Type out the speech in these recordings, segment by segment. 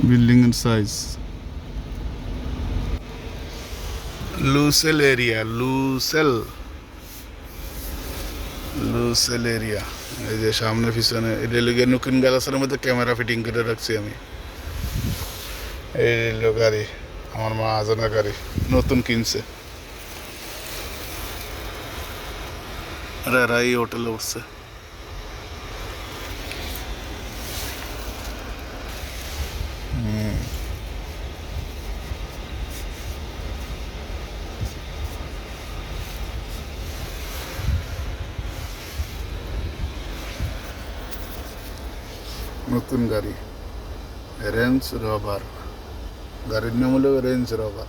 Building এর size Lusail area Lusail area. এই যে সামনে পিছনে রেলগে নতুন গ্যালাসের মধ্যে ক্যামেরা ফিটিং করে রাখছি আমি। এই রেল গাড়ি আমার মা আজানা গাড়ি নতুন কিনছে। এই হোটেলে উঠছে। নতুন গাড়ি রেঞ্জ রোভার, গাড়ির নাম হলো রেঞ্জ রোভার।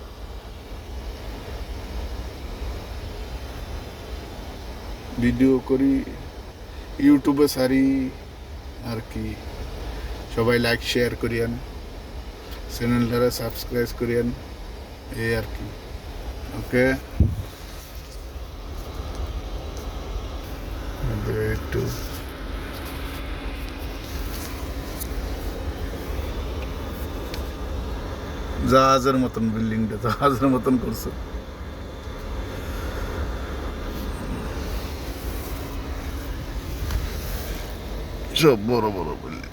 ভিডিও করি ইউটিউবে সারি আর কি। সবাই লাইক শেয়ার করিয়েন, চ্যানেলটারে সাবস্ক্রাইব করিয়েন, এই আর কি। ওকে, একটু জাহাজের মতন বিল্ডিংটা জাহাজের মতন করছে। সব বড় বড় বিল্ডিং।